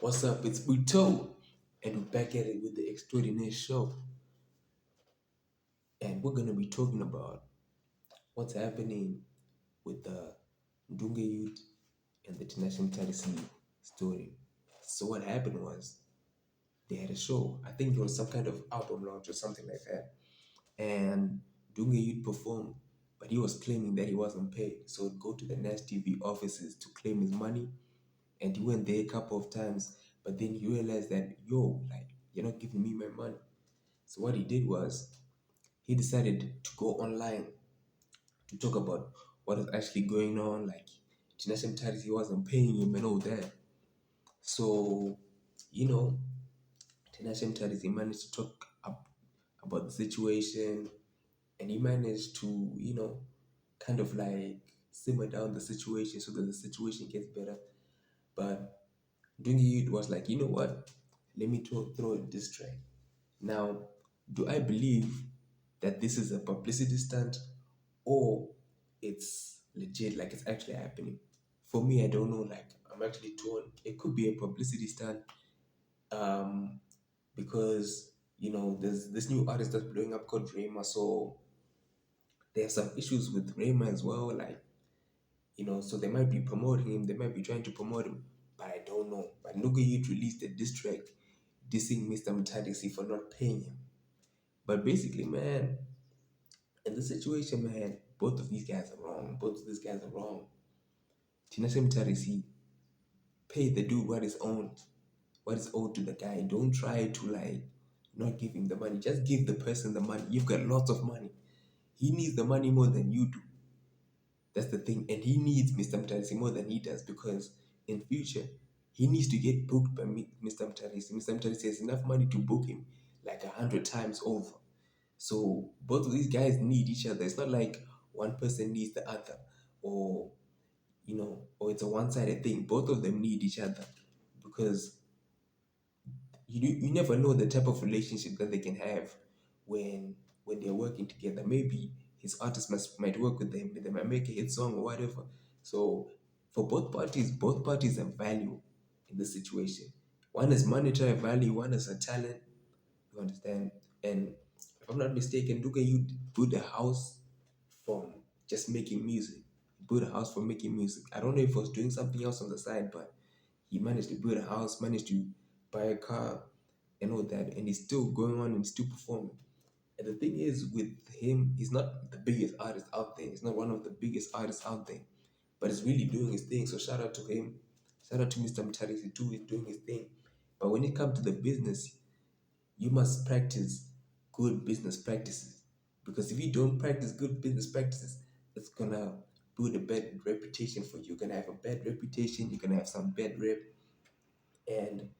What's up? It's Buto, and we're back at it with the extraordinary show. And we're gonna be talking about what's happening with the Ndunge youth and the Tinashe Mutarisi story. So what happened was they had a show. I think it was some kind of album launch or something like that. And Ndunge youth performed, but he was claiming that he wasn't paid. So he'd go to the Nash TV offices to claim his money, and he went there a couple of times. But then he realized that like you're not giving me my money. So what he did was he decided to go online to talk about what was actually going on. Like Tinashe Mutarisi, he wasn't paying him and all that. So, you know, Tinashe Mutarisi managed to talk up about the situation, and he managed to, kind of like simmer down the situation so that the situation gets better. But Dungi was like, you know what? Let me throw a diss track. Now, do I believe that this is a publicity stunt or it's legit, like it's actually happening? For me, I don't know. Like, I'm actually torn. It could be a publicity stunt, um, because there's this new artist that's blowing up called Rayma. So there's some issues with Rayma as well. Like, so they might be promoting him, they might be trying to promote him, but I don't know. But Nuga Youth released a diss track dissing Mr. Mutadisi for not paying him. But basically, man, in this situation, man, both of these guys are wrong. Both of these guys are wrong. Tinashe Mutadisi, pay the dude what is owed to the guy. Don't try to like not give him the money. Just give the person the money. You've got lots of money. He needs the money more than you do. That's the thing. And he needs Mr. Mtarisi more than he does because in future, he needs to get booked by Mr. Mtarisi. Mr. Mtarisi has enough money to book him like 100 times over. So both of these guys need each other. It's not like one person needs the other or, or it's a one-sided thing. Both of them need each other because you never know the type of relationship that they can have when they're working together. Maybe his artist might work with them, they might make a hit song or whatever. So for both parties have value in this situation. One is monetary value, one is a talent. You understand? And if I'm not mistaken, Duga you built a house from just making music. He built a house from making music. I don't know if he was doing something else on the side, but he managed to build a house, managed to buy a car, and all that, and he's still going on and still performing. And the thing is, with him, he's not the biggest artist out there. He's not one of the biggest artists out there, but he's really doing his thing. So shout out to him. Shout out to Mr. Mutarisi too. He's doing his thing. But when it comes to the business, you must practice good business practices. Because if you don't practice good business practices, it's gonna build a bad reputation for you. You're gonna have a bad reputation. You're gonna have some bad rep, and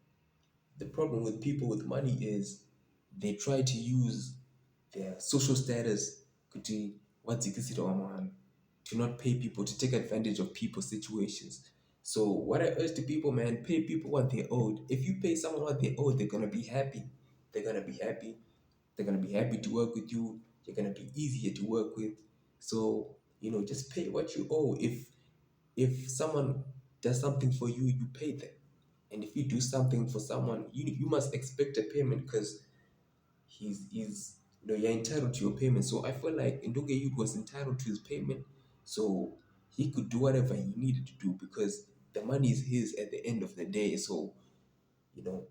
the problem with people with money is they try to use their social status kuti wadzikisira vamwe to not pay people, to take advantage of people's situations. So what I urge to people, man, pay people what they owed. If you pay someone what they owe, they're gonna be happy. They're gonna be happy. They're gonna be happy to work with you. You're gonna be easier to work with. So just pay what you owe. If someone does something for you, you pay them. And if you do something for someone, you must expect a payment because he's you're entitled to your payment. So I feel like Ndunge Youth was entitled to his payment, so he could do whatever he needed to do because the money is his at the end of the day. So you know,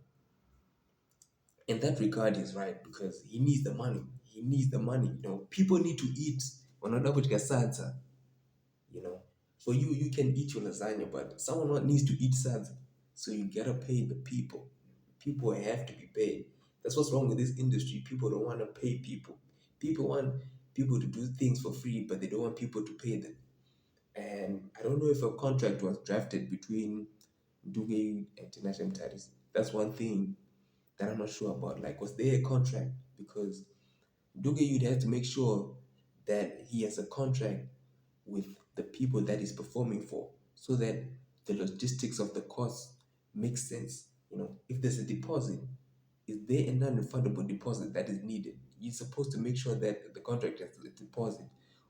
in that regard, he's right because he needs the money. He needs the money. People need to eat. Wanadabutika you know. For you, you can eat your lasagna, but someone needs to eat sadza. So you gotta pay the people. People have to be paid. That's what's wrong with this industry. People don't want to pay people. People want people to do things for free, but they don't want people to pay them. And I don't know if a contract was drafted between Ndunge and Tinashe Mutaris. That's one thing that I'm not sure about. Like, was there a contract? Because Ndunge you'd have to make sure that he has a contract with the people that he's performing for so that the logistics of the course makes sense. If there's a deposit, is there a non-refundable deposit that is needed? You're supposed to make sure that the contract has a deposit.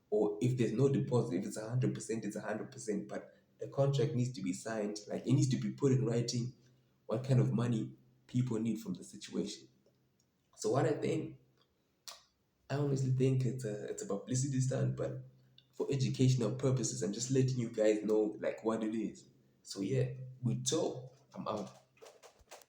Or if there's no deposit, if it's 100%, it's 100%. But the contract needs to be signed, like it needs to be put in writing what kind of money people need from the situation. So what I honestly think it's a publicity stunt, but for educational purposes, I'm just letting you guys know like what it is. So yeah, we talk. I'm out.